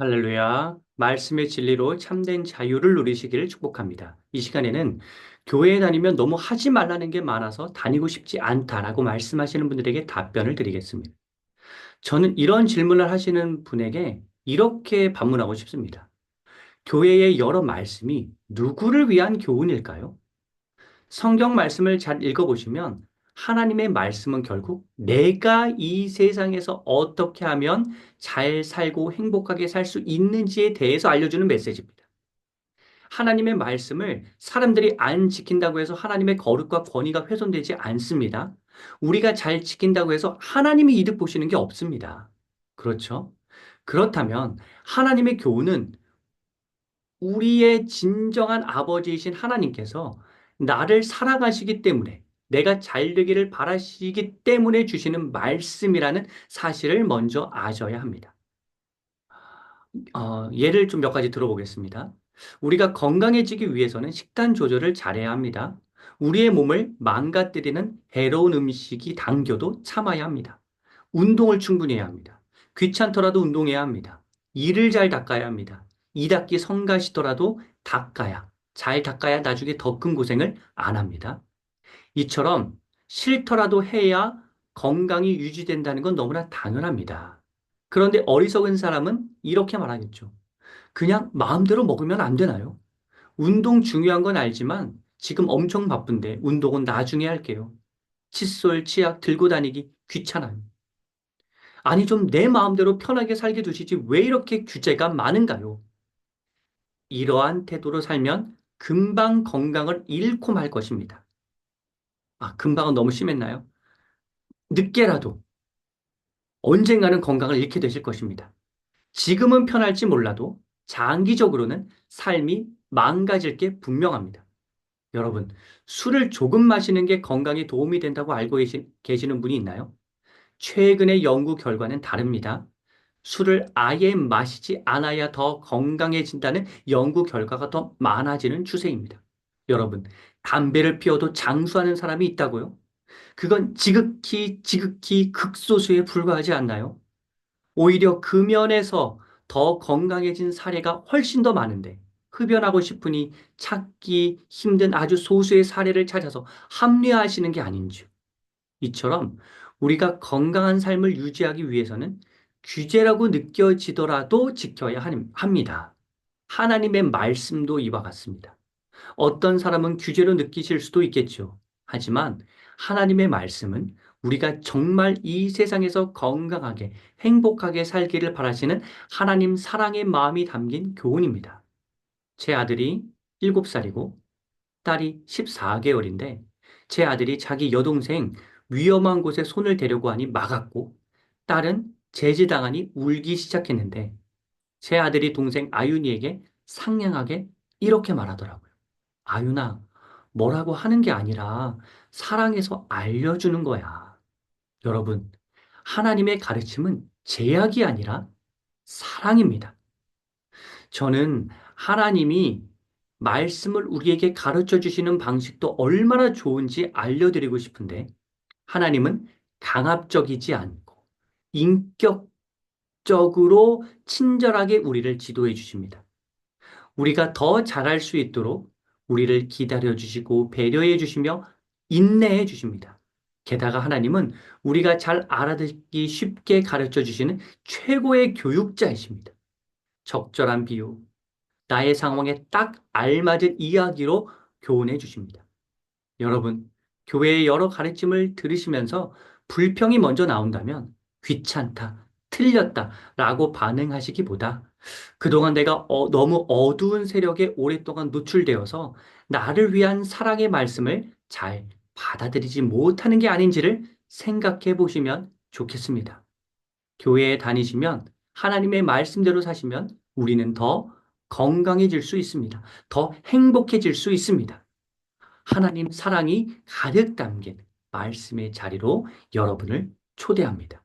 할렐루야. 말씀의 진리로 참된 자유를 누리시기를 축복합니다. 이 시간에는 교회에 다니면 너무 하지 말라는 게 많아서 다니고 싶지 않다라고 말씀하시는 분들에게 답변을 드리겠습니다. 저는 이런 질문을 하시는 분에게 이렇게 반문하고 싶습니다. 교회의 여러 말씀이 누구를 위한 교훈일까요? 성경 말씀을 잘 읽어보시면 하나님의 말씀은 결국 내가 이 세상에서 어떻게 하면 잘 살고 행복하게 살 수 있는지에 대해서 알려주는 메시지입니다. 하나님의 말씀을 사람들이 안 지킨다고 해서 하나님의 거룩과 권위가 훼손되지 않습니다. 우리가 잘 지킨다고 해서 하나님이 이득 보시는 게 없습니다. 그렇죠? 그렇다면 하나님의 교훈은 우리의 진정한 아버지이신 하나님께서 나를 사랑하시기 때문에 내가 잘 되기를 바라시기 때문에 주시는 말씀이라는 사실을 먼저 아셔야 합니다. 예를 좀 몇 가지 들어보겠습니다. 우리가 건강해지기 위해서는 식단 조절을 잘해야 합니다. 우리의 몸을 망가뜨리는 해로운 음식이 당겨도 참아야 합니다. 운동을 충분히 해야 합니다. 귀찮더라도 운동해야 합니다. 이를 잘 닦아야 합니다. 이 닦기 성가시더라도 잘 닦아야 나중에 더 큰 고생을 안 합니다. 이처럼 싫더라도 해야 건강이 유지된다는 건 너무나 당연합니다. 그런데 어리석은 사람은 이렇게 말하겠죠. 그냥 마음대로 먹으면 안 되나요? 운동 중요한 건 알지만 지금 엄청 바쁜데 운동은 나중에 할게요. 칫솔, 치약 들고 다니기 귀찮아요. 아니, 좀 내 마음대로 편하게 살게 두시지 왜 이렇게 규제가 많은가요? 이러한 태도로 살면 금방 건강을 잃고 말 것입니다. 금방은 너무 심했나요? 늦게라도 언젠가는 건강을 잃게 되실 것입니다. 지금은 편할지 몰라도 장기적으로는 삶이 망가질 게 분명합니다. 여러분, 술을 조금 마시는 게 건강에 도움이 된다고 알고 계시는 분이 있나요? 최근의 연구 결과는 다릅니다. 술을 아예 마시지 않아야 더 건강해진다는 연구 결과가 더 많아지는 추세입니다. 여러분, 담배를 피워도 장수하는 사람이 있다고요? 그건 지극히 극소수에 불과하지 않나요? 오히려 금연에서 더 건강해진 사례가 훨씬 더 많은데 흡연하고 싶으니 찾기 힘든 아주 소수의 사례를 찾아서 합리화하시는 게 아닌지. 이처럼 우리가 건강한 삶을 유지하기 위해서는 규제라고 느껴지더라도 지켜야 합니다. 하나님의 말씀도 이와 같습니다. 어떤 사람은 규제로 느끼실 수도 있겠죠. 하지만 하나님의 말씀은 우리가 정말 이 세상에서 건강하게 행복하게 살기를 바라시는 하나님 사랑의 마음이 담긴 교훈입니다. 제 아들이 7살이고 딸이 14개월인데 제 아들이 자기 여동생 위험한 곳에 손을 대려고 하니 막았고 딸은 제지당하니 울기 시작했는데 제 아들이 동생 아윤이에게 상냥하게 이렇게 말하더라고요. 아윤아, 뭐라고 하는 게 아니라 사랑해서 알려주는 거야. 여러분, 하나님의 가르침은 제약이 아니라 사랑입니다. 저는 하나님이 말씀을 우리에게 가르쳐 주시는 방식도 얼마나 좋은지 알려드리고 싶은데, 하나님은 강압적이지 않고 인격적으로 친절하게 우리를 지도해 주십니다. 우리가 더 잘할 수 있도록 우리를 기다려 주시고 배려해 주시며 인내해 주십니다. 게다가 하나님은 우리가 잘 알아듣기 쉽게 가르쳐 주시는 최고의 교육자이십니다. 적절한 비유, 나의 상황에 딱 알맞은 이야기로 교훈해 주십니다. 여러분, 교회의 여러 가르침을 들으시면서 불평이 먼저 나온다면 귀찮다, 틀렸다 라고 반응하시기보다 그동안 내가 너무 어두운 세력에 오랫동안 노출되어서 나를 위한 사랑의 말씀을 잘 받아들이지 못하는 게 아닌지를 생각해 보시면 좋겠습니다. 교회에 다니시면 하나님의 말씀대로 사시면 우리는 더 건강해질 수 있습니다. 더 행복해질 수 있습니다. 하나님 사랑이 가득 담긴 말씀의 자리로 여러분을 초대합니다.